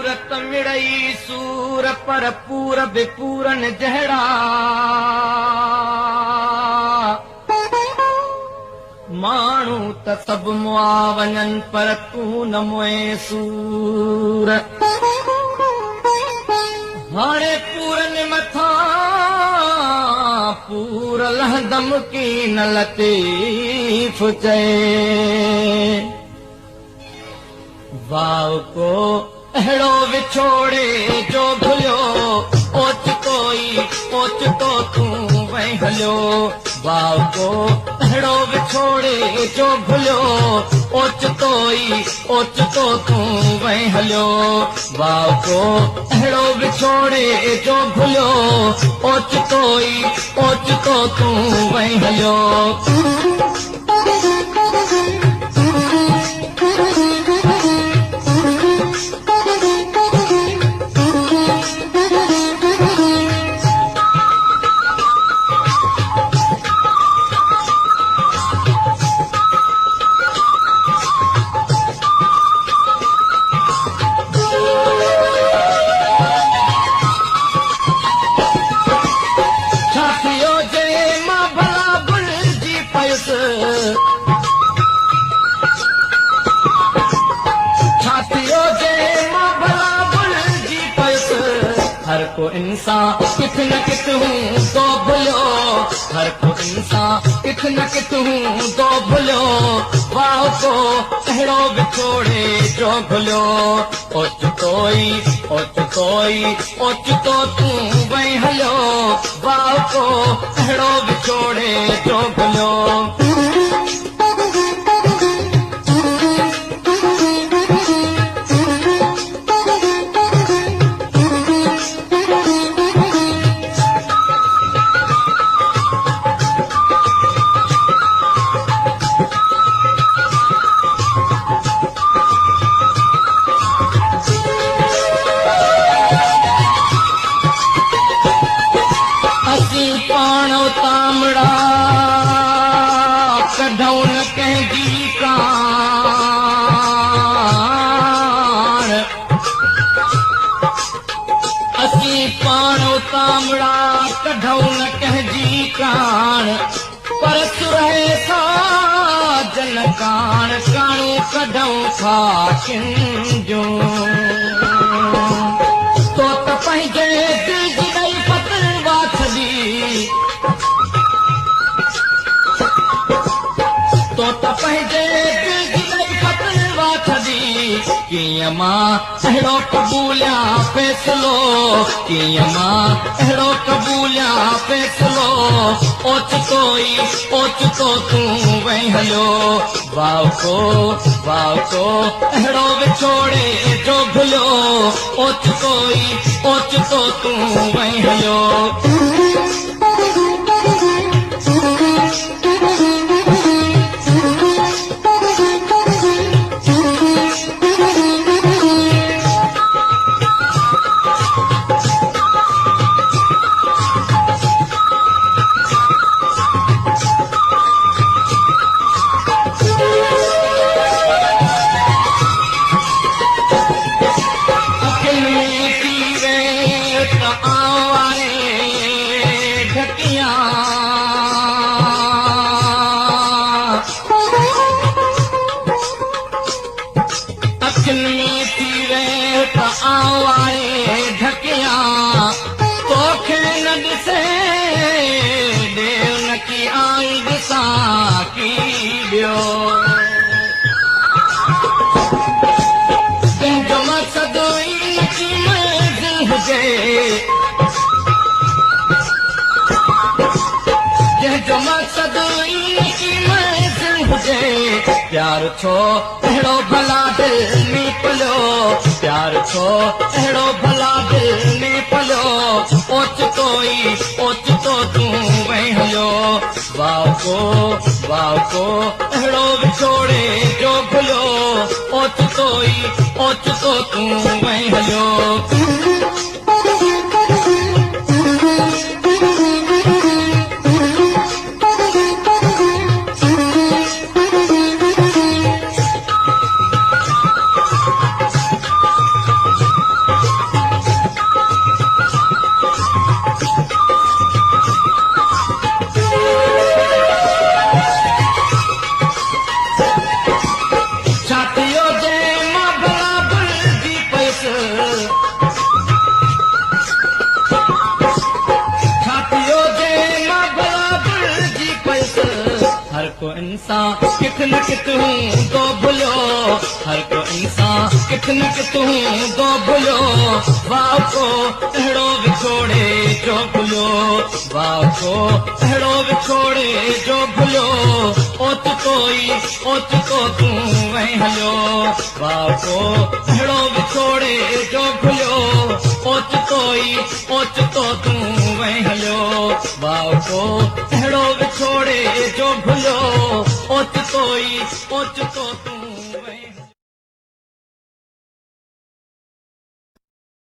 सूरत मिड़ई सूर पर पूर बेपूरन जहड़ा माण्हू त सभु मुआ वञनि पर तूं न मुए सूर हाणे पूरनि मथां पूर लहंदम की न लतीफ़ चए वाव को अहिड़ो विछोड़े जो भुलियो ओचितो तूं वहीं हलियो वाव को अहिड़ो विछोड़े जो भुलियो ओचितो तूं वहीं हलियो वाव को अहिड़ो विछोड़े जो भुलियो ओचितो तूं वहीं हलियो हर को इंसान किथ न किथ हूँ तो भुलियो हर को इंसान किथ न किथ हूँ तो भुलियो वाह को अहिड़ो विछोड़े जो भुलियो ओचितो तूं वहीं हलियो वाह को अहिड़ो विछोड़े जो भुलियो पाण तामड़ा कढूं न कंहिंजी कान असीं पाण तामड़ा कढूं न कंहिंजी कान पर सुरहे सां जन कान काणू कढूं था किंजूं तो त पंहिंजे दिल जी ॾई पतवा छॾी तो त पंहिंजे दिल जी ॾई पतवा छॾी कीअं मां अहिड़ो क़बूलिया फ़ैसिलो कीअं मां अहिड़ो क़बूलिया फ़ैसिलो ओचितो तूं वहीं हलियो वाव को अहिड़ो विछोड़े जो भुलियो ओचितो तूं वहीं हलियो तोखे न ॾिसे देव न की आई ॾिसां की ॿियो कंहिंजो मक़सद ई की मंज़िल हुजे जंहिंजो मक़सद ई की मंज़िल हुजे प्यार छो अहिड़ो भला दिल में पलियो प्यार छो अहिड़ो भला दिल में पलियो ओचितो तूं वहीं हलियो वाव को अहिड़ो विछोड़े जो भुलियो ओचितो तूं वहीं हलियो छातियो जे मां भला भुलिजी पयसि छातियो जे मां भला भुलिजी पयसि हर को इंसान किथ न किथ हूंदो भुलियो हर को इंसान किथ न किथ हूंदो भुलियो वाह को अहिड़ो विछोड़े जो भुलियो वाह को अहिड़ो विछोड़े जो भुलियो ओचितो तूं वहीं हलियो वाह को अहिड़ो विछोड़े जो भुलियो ओचितो तूं वहीं हलियो वाह को अहिड़ो विछोड़े जो भुलियो ओचितो तूं